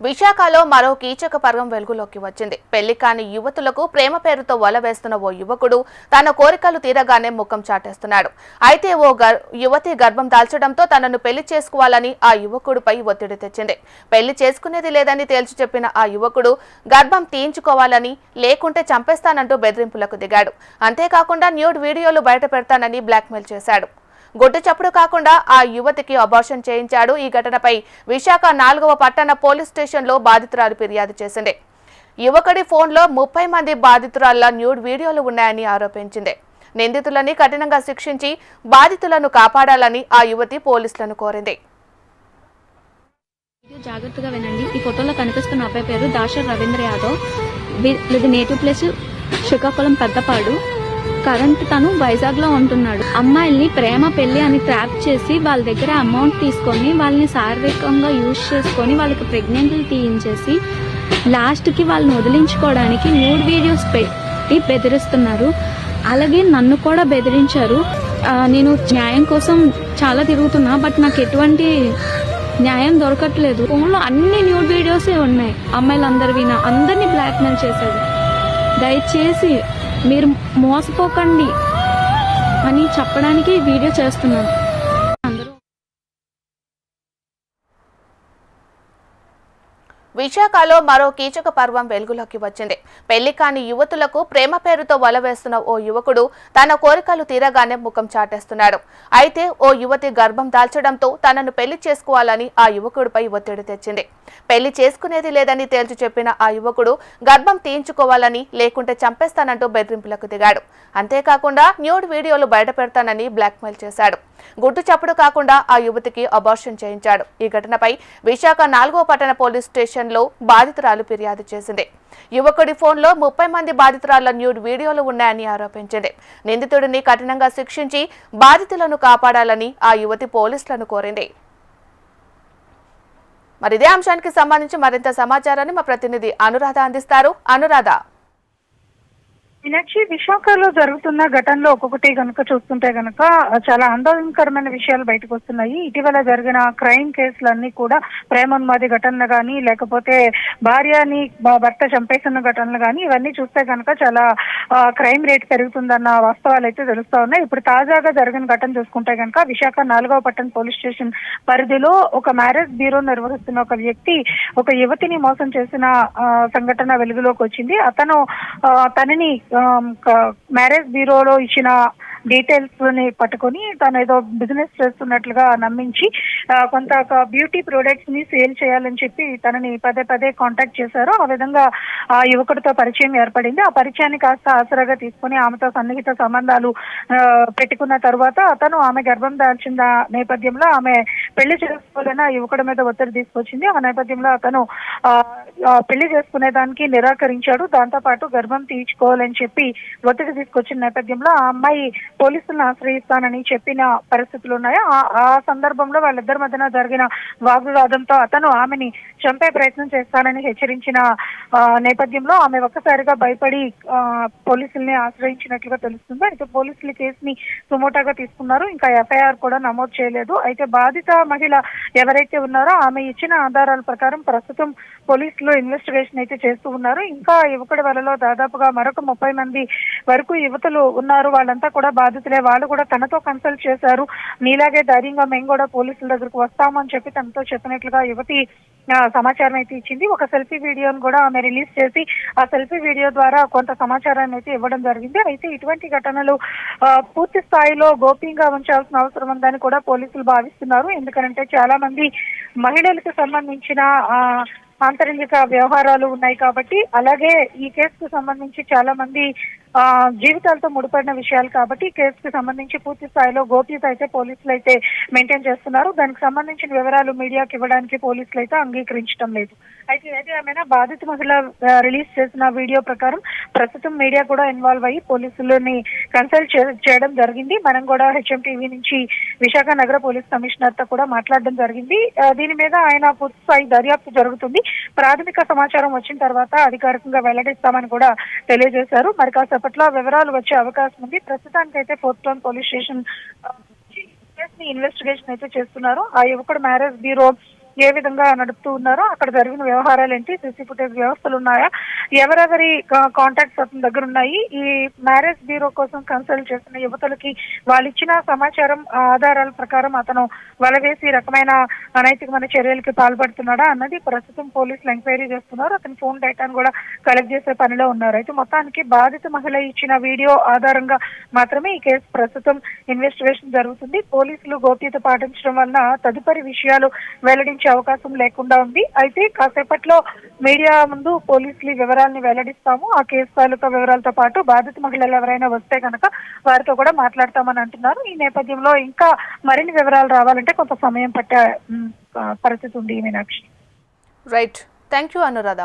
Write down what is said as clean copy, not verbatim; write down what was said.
విశాఖలో మరో కీచక పర్వం వెలుగులోకి వచ్చింది. పెళ్లి కాని యువతులకు ప్రేమ పేరుతో వల వేస్తున్న ఓ యువకుడు తన కోరికలు తీరగానే ముఖం చాటేస్తున్నాడు. అయితే ఓ యువతి గర్భం దాల్చడంతో తనను పెళ్లి చేసుకోవాలని ఆ యువకుడిపై ఒత్తిడి తెచ్చింది. పెళ్లి చేసుకునేది లేదని తేల్చి చెప్పిన ఆ యువకుడు గర్భం తీయించుకోవాలని, లేకుంటే చంపేస్తానంటూ బెదిరింపులకు దిగాడు. అంతేకాకుండా న్యూడ్ వీడియోలు బయట పెడతానని బ్లాక్మెయిల్ చేశాడు. గొడ్డు చప్పుడు కాకుండా ఆ యువతికి అబార్షన్ చేయించాడు. ఈ ఘటనపై విశాఖ 4వ పట్టణ పోలీస్ స్టేషన్లో బాధితురాలు ఫిర్యాదు చేసింది. యువకుడి ఫోన్లో 30 మంది బాధితురాళ్ల న్యూడ్ వీడియోలు ఉన్నాయని ఆరోపించింది. నిందితులని కఠినంగా శిక్షించి బాధితులను కాపాడాలని ఆ యువతి పోలీసులను కోరింది. జాగ్రత్తగా వినండి. ఈ ఫోటోలో కనిపిస్తున్న అబ్బాయి పేరు దాశర్ రవీంద్ర యాదవ్. ఇది native place Srikakulam Peddapadu. Current తను వైజాగ్ లో ఉంటున్నాడు. అమ్మాయిల్ని ప్రేమ పెళ్లి అని ట్రాప్ చేసి వాళ్ళ దగ్గర అమౌంట్ తీసుకొని వాళ్ళని శారీరకంగా యూజ్ చేసుకొని వాళ్ళకి ప్రెగ్నెంట్లు తీయించేసి లాస్ట్ కి వాళ్ళని వదిలించుకోవడానికి న్యూడ్ వీడియోస్ పెట్టి బెదిరిస్తున్నారు. అలాగే నన్ను కూడా బెదిరించారు. నేను న్యాయం కోసం చాలా తిరుగుతున్నా, బట్ నాకు ఎటువంటి న్యాయం దొరకట్లేదు. ఫోన్లో అన్ని న్యూడ్ వీడియోసే ఉన్నాయి. అమ్మాయిలందరివి అందరినీ బ్లాక్మెయిల్ చేశాడు. దయచేసి మీరు మోసపోకండి అని చెప్పడానికి వీడియో చేస్తున్నాను. విశాఖలో మరో కీచక పర్వం వెలుగులోకి వచ్చింది. పెళ్లి కాని యువతులకు ప్రేమ పేరుతో వల వేస్తున్న ఓ యువకుడు తన కోరికలు తీరగానే ముఖం చాటేస్తున్నాడు. అయితే ఓ యువతి గర్భం దాల్చడంతో తనను పెళ్లి చేసుకోవాలని ఆ యువకుడిపై ఒత్తిడి తెచ్చింది. పెళ్లి చేసుకునేది లేదని తేల్చి చెప్పిన ఆ యువకుడు గర్భం తీయించుకోవాలని, లేకుంటే చంపేస్తానంటూ బెదిరింపులకు దిగాడు. అంతేకాకుండా న్యూడ్ వీడియోలు బయట పెడతానని బ్లాక్మెయిల్ చేశాడు. గుడ్డు చప్పుడు కాకుండా ఆ యువతికి అబార్షన్ చేయించాడు. ఈ ఘటనపై విశాఖ 4వ పట్టణ పోలీస్ స్టేషన్లో బాధితురాలు ఫిర్యాదు చేసింది. యువకుడి ఫోన్లో 30 మంది బాధితురాళ్ల న్యూడ్ వీడియోలు ఉన్నాయని ఆరోపించింది. నిందితుడిని కఠినంగా శిక్షించి బాధితులను కాపాడాలని ఆ యువతి పోలీసులను కోరింది. మరి ఇదే అంశానికి సంబంధించి మరింత సమాచారాన్ని మా ప్రతినిధి అనురాధ అందిస్తారు. అనురాధ, మీనాక్షి, విశాఖలో జరుగుతున్న ఘటనలో ఒక్కొక్కటి కనుక చూస్తుంటే కనుక చాలా ఆందోళనకరమైన విషయాలు బయటకు వస్తున్నాయి. ఇటీవల జరిగిన క్రైమ్ కేసులన్నీ కూడా ప్రేమోన్మాది ఘటనలు కానీ, లేకపోతే భార్యని భర్త చంపేసిన ఘటనలు కానీ, ఇవన్నీ చూస్తే కనుక చాలా క్రైమ్ రేట్ పెరుగుతుందన్న వాస్తవాలు అయితే తెలుస్తా ఉన్నాయి. ఇప్పుడు తాజాగా జరిగిన ఘటన చూసుకుంటే కనుక విశాఖ 4వ పట్టణ పోలీస్ స్టేషన్ పరిధిలో ఒక మ్యారేజ్ బ్యూరో నిర్వహిస్తున్న ఒక వ్యక్తి ఒక యువతిని మోసం చేసిన సంఘటన వెలుగులోకి వచ్చింది. అతను తనని మ్యారేజ్ బ్యూరోలో ఇచ్చిన డీటెయిల్స్ ని పట్టుకొని తను ఏదో బిజినెస్ చేస్తున్నట్లుగా నమ్మించి కొంత బ్యూటీ ప్రొడక్ట్స్ ని సేల్ చేయాలని చెప్పి తనని పదే పదే కాంటాక్ట్ చేశారు. ఆ విధంగా ఆ యువకుడితో పరిచయం ఏర్పడింది. ఆ పరిచయాన్ని కాస్త ఆసరాగా తీసుకుని ఆమెతో సన్నిహిత సంబంధాలు పెట్టుకున్న తర్వాత అతను ఆమె గర్భం దాల్చిన నేపథ్యంలో ఆమె పెళ్లి చేసుకోవాలని ఆ యువకుడి మీద ఒత్తిడి తీసుకొచ్చింది. ఆ నేపథ్యంలో అతను పెళ్లి చేసుకునేదానికి నిరాకరించాడు. దాంతో పాటు గర్భం తీయించుకోవాలని చెప్పి ఒత్తిడి తీసుకొచ్చిన నేపథ్యంలో ఆ అమ్మాయి పోలీసులను ఆశ్రయిస్తానని చెప్పిన పరిస్థితులు ఉన్నాయి. ఆ సందర్భంలో వాళ్ళిద్దరి మధ్యన జరిగిన వాగ్వివాదంతో అతను ఆమెని చంపే ప్రయత్నం చేస్తానని హెచ్చరించిన నేపథ్యంలో ఆమె ఒక్కసారిగా భయపడి పోలీసుల్ని ఆశ్రయించినట్లుగా తెలుస్తుంది. అయితే పోలీసులు కేసుని సుమోటాగా తీసుకున్నారు. ఇంకా ఎఫ్ఐఆర్ కూడా నమోదు చేయలేదు. అయితే బాధిత మహిళ ఎవరైతే ఉన్నారో ఆమె ఇచ్చిన ఆధారాల ప్రకారం ప్రస్తుతం పోలీసులు ఇన్వెస్టిగేషన్ అయితే చేస్తూ ఉన్నారు. ఇంకా యువకుడి వలలో దాదాపుగా మరొక 30 మంది వరకు యువతులు ఉన్నారు. వాళ్ళంతా కూడా బాధితులే. వాళ్ళు కూడా తనతో కన్సల్ట్ చేశారు. నీలాగే ధైర్యంగా మేము కూడా పోలీసుల దగ్గరకు వస్తామని చెప్పి తనతో చెప్పినట్లుగా యువతి సమాచారం అయితే ఇచ్చింది. ఒక సెల్ఫీ వీడియోను కూడా ఆమె రిలీజ్ చేసి ఆ సెల్ఫీ వీడియో ద్వారా కొంత సమాచారాన్ని అయితే ఇవ్వడం జరిగింది. అయితే ఇటువంటి ఘటనలు పూర్తి స్థాయిలో గోప్యంగా ఉంచాల్సిన అవసరం ఉందని కూడా పోలీసులు భావిస్తున్నారు. ఎందుకంటే చాలా మంది మహిళలకు సంబంధించిన ఆంతరంగిక వ్యవహారాలు ఉన్నాయి కాబట్టి, అలాగే ఈ కేసుకు సంబంధించి చాలా మంది జీవితాలతో ముడిపడిన విషయాలు కాబట్టి ఈ కేసుకు సంబంధించి పూర్తి స్థాయిలో గోప్యత అయితే పోలీసులు అయితే మెయింటైన్ చేస్తున్నారు. దానికి సంబంధించిన వివరాలు మీడియాకి ఇవ్వడానికి పోలీసులు అయితే అంగీకరించడం లేదు. అయితే ఏది ఏమైనా బాధిత మహిళ రిలీజ్ చేసిన వీడియో ప్రకారం ప్రస్తుతం మీడియా కూడా ఇన్వాల్వ్ అయ్యి పోలీసులని కన్సల్ట్ చేయడం జరిగింది. మనం కూడా హెచ్ఎంటీవీ నుంచి విశాఖ నగర పోలీస్ కమిషనర్ తో కూడా మాట్లాడడం జరిగింది. దీని మీద ఆయన పూర్తి స్థాయి దర్యాప్తు జరుగుతుంది. ప్రాథమిక సమాచారం వచ్చిన తర్వాత అధికారికంగా వెల్లడిస్తామని కూడా తెలియజేశారు. మరి కాసేపట్లో వివరాలు వచ్చే అవకాశం ఉంది. ప్రస్తుతానికైతే fourth town police station investigation అయితే చేస్తున్నారు. ఆ యువకుడు మ్యారేజ్ బ్యూరో ఏ విధంగా నడుపుతూ ఉన్నారో, అక్కడ జరిగిన వ్యవహారాలు ఏంటి, సీసీ ఫుటేజ్ వ్యవస్థలు ఉన్నాయా, ఎవరెవరి కాంటాక్ట్స్ అతని దగ్గర ఉన్నాయి, ఈ మ్యారేజ్ బ్యూరో కోసం కన్సల్ట్ చేసిన యువతులకి వాళ్ళు ఇచ్చిన సమాచారం ఆధారాల ప్రకారం అతను వలవేసి రకమైన అనైతికమైన చర్యలకి పాల్పడుతున్నాడా అన్నది ప్రస్తుతం పోలీసులు ఎంక్వైరీ చేస్తున్నారు. అతని ఫోన్ డేటాను కూడా కలెక్ట్ చేసే పనిలో ఉన్నారు. అయితే మొత్తానికి బాధిత మహిళ ఇచ్చిన వీడియో ఆధారంగా మాత్రమే ఈ కేసు ప్రస్తుతం ఇన్వెస్టిగేషన్ జరుగుతుంది. పోలీసులు గోప్యత పాటించడం వలన తదుపరి విషయాలు వెల్లడించే అవకాశం లేకుండా ఉంది. అయితే కాసేపట్లో మీడియా ముందు పోలీసులు ఈ వివరాలని వెల్లడిస్తాము. ఆ కేసు తాలూకా వివరాలతో పాటు బాధిత మహిళలు ఎవరైనా వస్తే కనుక వారితో కూడా మాట్లాడతామని అంటున్నారు. ఈ నేపథ్యంలో ఇంకా మరిన్ని వివరాలు రావాలంటే కొంత సమయం పట్టే పరిస్థితి ఉంది. Meenakshi. Right, thank you Anuradha.